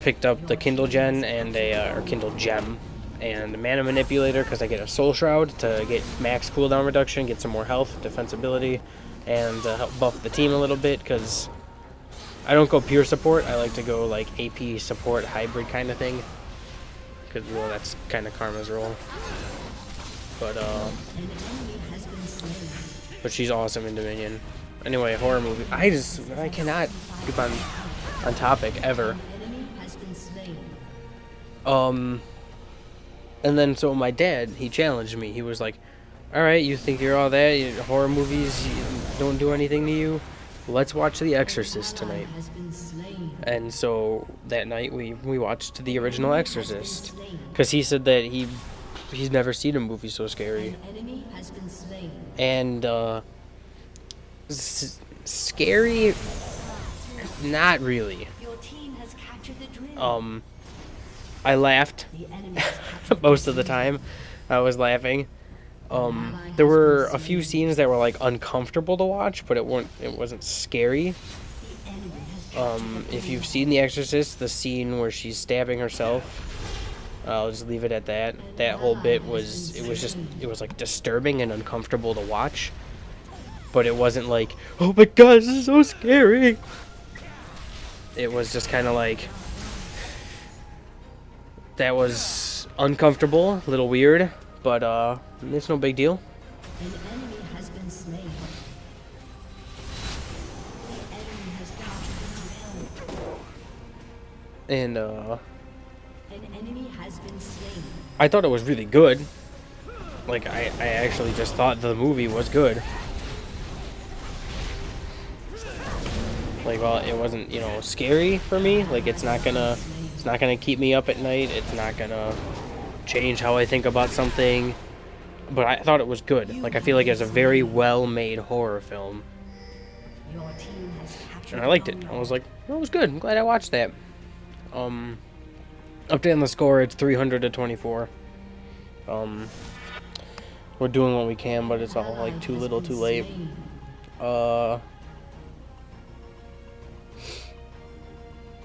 picked up the Kindle Gen and or Kindle Gem and a Mana Manipulator because I get a Soul Shroud to get max cooldown reduction, get some more health, defensibility, and help buff the team a little bit because I don't go pure support. I like to go like AP support hybrid kind of thing because that's kind of Karma's role. But she's awesome in Dominion. Anyway, horror movie. I cannot keep on topic ever. And then so my dad, he challenged me. He was like, "All right, you think you're all that? Horror movies don't do anything to you? Let's watch The Exorcist tonight." And so that night we watched the original Exorcist because he said that he's never seen a movie so scary. And scary, not really. I laughed most of the time. I was laughing. There were a few scenes that were like uncomfortable to watch, but it wasn't scary. If you've seen The Exorcist, the scene where she's stabbing herself, I'll just leave it at that. That whole bit was like disturbing and uncomfortable to watch, but it wasn't like, "Oh my god, this is so scary." It was just kind of like, that was uncomfortable, a little weird, but it's no big deal. An enemy has been slain. The enemy has captured the drill. And An enemy has been slain. I thought it was really good. Like I actually just thought the movie was good. Like, well, it wasn't, scary for me. Like it's not gonna keep me up at night. It's not gonna change how I think about something. But I thought it was good. Like I feel like it's a very well-made horror film. And I liked it. I was like, well, it was good. I'm glad I watched that. Updating the score, it's 300-24. We're doing what we can, but it's all like too little, too late.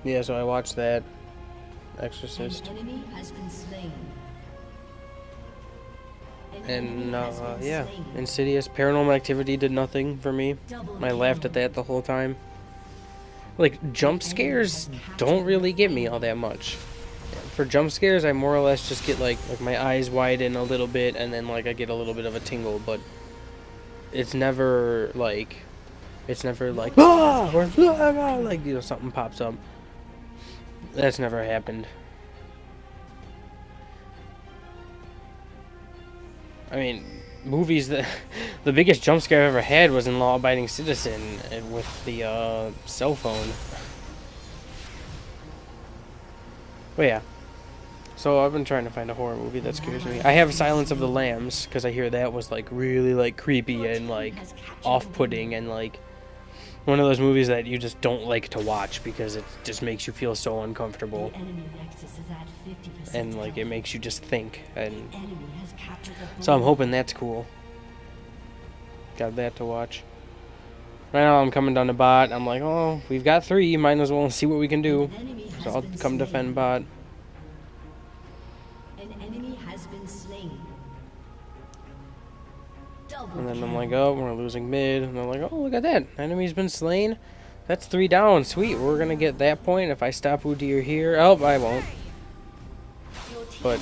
Yeah, so I watched that. Exorcist. And yeah, Insidious. Paranormal Activity did nothing for me. I laughed at that the whole time. Like, jump scares don't really get me all that much. For jump scares, I more or less just get like my eyes widen a little bit, and then like I get a little bit of a tingle, but it's never like ah! Or like something pops up. That's never happened. I mean, movies that the biggest jump scare I've ever had was in Law Abiding Citizen with the cell phone. But yeah. So I've been trying to find a horror movie that scares me. I have Silence of the Lambs because I hear that was like really like creepy and like off-putting and like one of those movies that you just don't like to watch because it just makes you feel so uncomfortable. And like it makes you just think, and so I'm hoping that's cool. Got that to watch. Right now I'm coming down to bot. I'm like, oh, we've got 3, might as well see what we can do. So I'll come defend bot. An enemy has been slain. And then I'm like, oh, we're losing mid. And I'm like, oh, look at that. Enemy's been slain. That's 3 down. Sweet. We're going to get that point if I stop Udyr here. Oh, I won't. But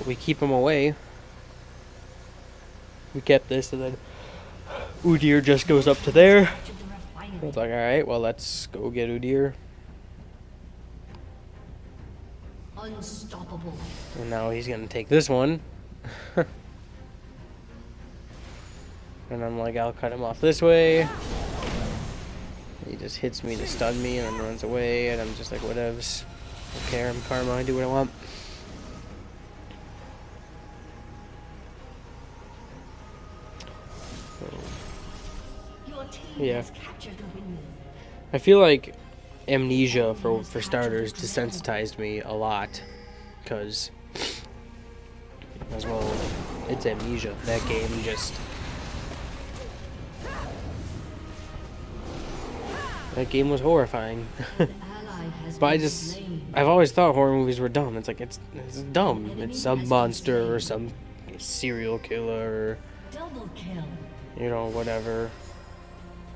we keep him away. We kept this, and then Udyr just goes up to there. It's like, alright, well, let's go get Udyr. Unstoppable. And now he's going to take this one. And I'm like, I'll cut him off this way. He just hits me to stun me and then runs away, and I'm just like, whatevs. I don't care, I'm Karma, I do what I want. Yeah. I feel like Amnesia, for starters, desensitized me a lot. Because, as well, it's Amnesia. That game just... That game was horrifying. An ally But been slain. I've always thought horror movies were dumb. It's like, it's dumb. It's some monster or some serial killer, Double kill. you know, whatever.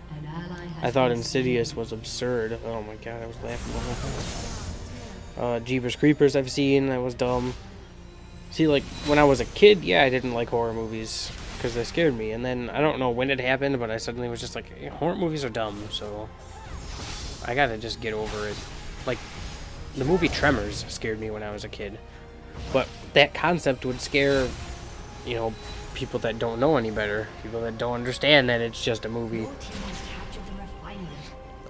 An ally has I thought been Insidious was absurd. Oh my god, I was laughing the whole time. Jeepers Creepers I've seen, that was dumb. See, like, when I was a kid, yeah, I didn't like horror movies because they scared me. And then, I don't know when it happened, but I suddenly was just like, hey, horror movies are dumb, so I gotta just get over it. Like, the movie Tremors scared me when I was a kid. But that concept would scare, you know, people that don't know any better. People that don't understand that it's just a movie. Your team has captured the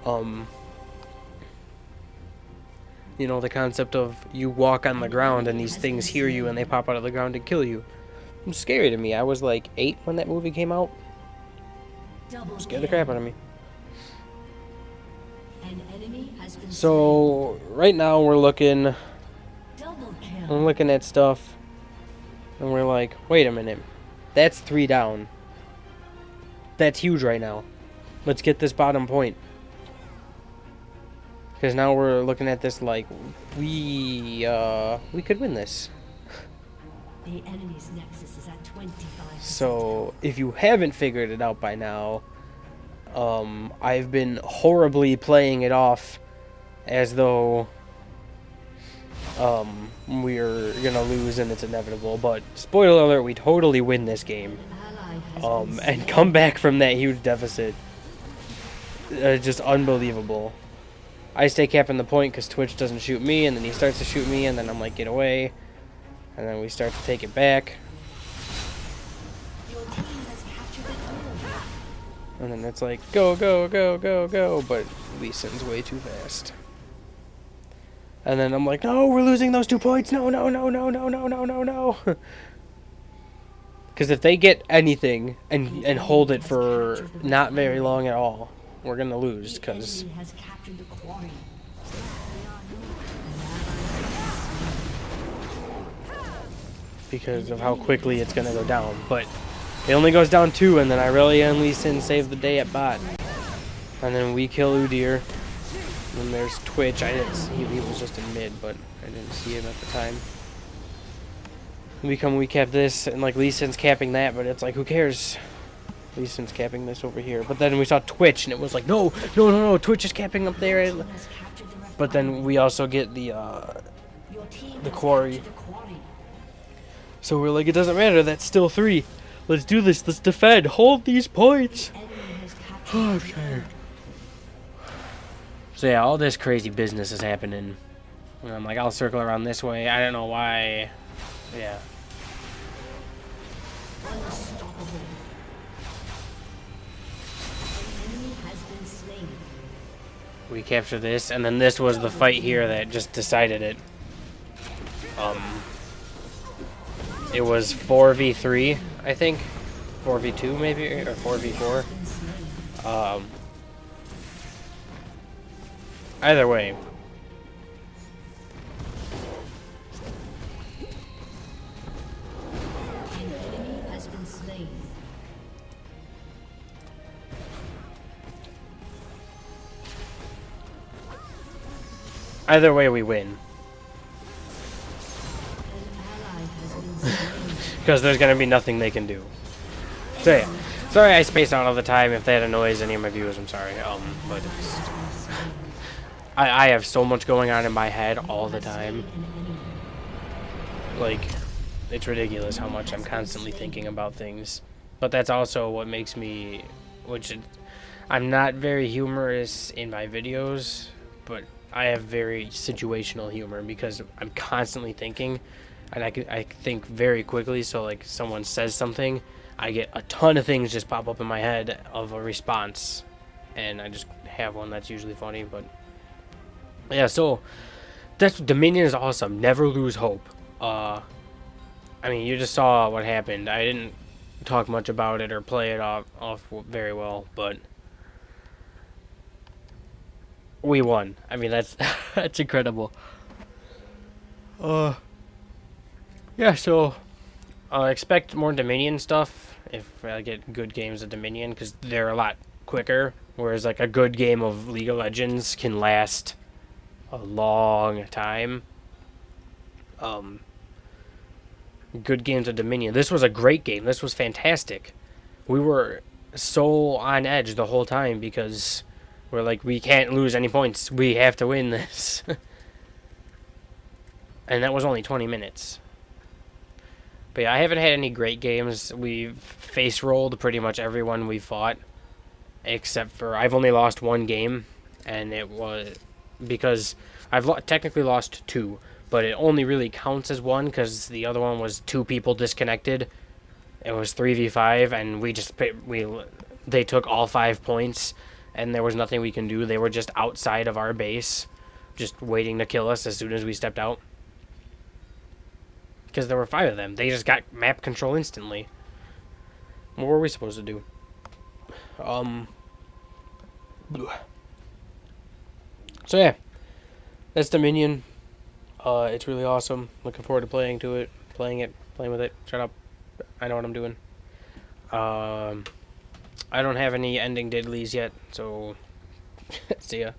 refinery. You know, the concept of you walk on the ground and these things hear you and they pop out of the ground and kill you. It's scary to me. I was like 8 when that movie came out. Double Scared the crap out of me. An enemy has been So right now we're looking slain. Double kill. I'm looking at stuff and we're like, wait a minute. That's 3 down. That's huge right now. Let's get this bottom point. Because now we're looking at this like we could win this. The enemy's nexus is at 25%. So if you haven't figured it out by now, I've been horribly playing it off as though we're gonna lose and it's inevitable. But spoiler alert, we totally win this game. An ally has been slain. And come back from that huge deficit. Just unbelievable. I stay capping the point because Twitch doesn't shoot me, and then he starts to shoot me, and then I'm like, get away. And then we start to take it back. Your team has captured the tool. And then it's like, go, go, go, go, go. But Lee Sin's way too fast. And then I'm like, no, we're losing those 2 points. No, no, no, no, no, no, no, no, no. Because if they get anything and hold it for not very long at all, we're going to lose. The Because enemy has captured the quarry. because of how quickly it's going to go down. But it only goes down 2, and then Irelia and Lee Sin save the day at bot. And then we kill Udyr. And then there's Twitch. I didn't see him. He was just in mid, but I didn't see him at the time. We cap this, and like Lee Sin's capping that, but it's like, who cares? Lee Sin's capping this over here. But then we saw Twitch, and it was like, no, no, no, no, Twitch is capping up there. Your team has captured the refinery. But then we also get the Your team the has quarry. captured the quarry. So we're like, it doesn't matter, that's still 3. Let's do this, let's defend, hold these points. Enemy has captured Oh, the okay. So yeah, all this crazy business is happening. And I'm like, I'll circle around this way. I don't know why. Yeah. unstoppable. An enemy has been slain. We capture this, and then this was the fight here that just decided it. It was 4v3, I think. 4v2 maybe, or 4v4. Been slain. Either way. An enemy has been slain. Either way we win. An ally has been slain. Because there's going to be nothing they can do. So yeah. Sorry I space out all the time. If that annoys any of my viewers, I'm sorry. But it's, I have so much going on in my head all the time. An enemy. Like, it's ridiculous how much I'm constantly thinking about things. But that's also what makes me, I'm not very humorous in my videos, but I have very situational humor because I'm constantly thinking, and I think very quickly. So like, someone says something, I get a ton of things just pop up in my head of a response, and I just have one that's usually funny. But yeah, so that's Dominion is awesome. Never lose hope. I mean, you just saw what happened. I didn't talk much about it or play it off very well, but we won. I mean, that's that's incredible. Yeah, so expect more Dominion stuff if I get good games of Dominion, because they're a lot quicker, whereas like a good game of League of Legends can last a long time. Good games of Dominion. This was a great game. This was fantastic. We were so on edge the whole time because we're like, we can't lose any points. We have to win this. And that was only 20 minutes. But yeah, I haven't had any great games. We've face rolled pretty much everyone we fought. Except for, I've only lost one game. And it was because I've technically lost two. But it only really counts as one because the other one was two people disconnected. It was 3v5 and they took all 5 points. And there was nothing we can do. They were just outside of our base. Just waiting to kill us as soon as we stepped out. Because there were 5 of them. They just got map control instantly. What were we supposed to do? So yeah. That's Dominion. It's really awesome. Looking forward to playing with it. Shut up. I know what I'm doing. I don't have any ending diddlies yet, so see ya.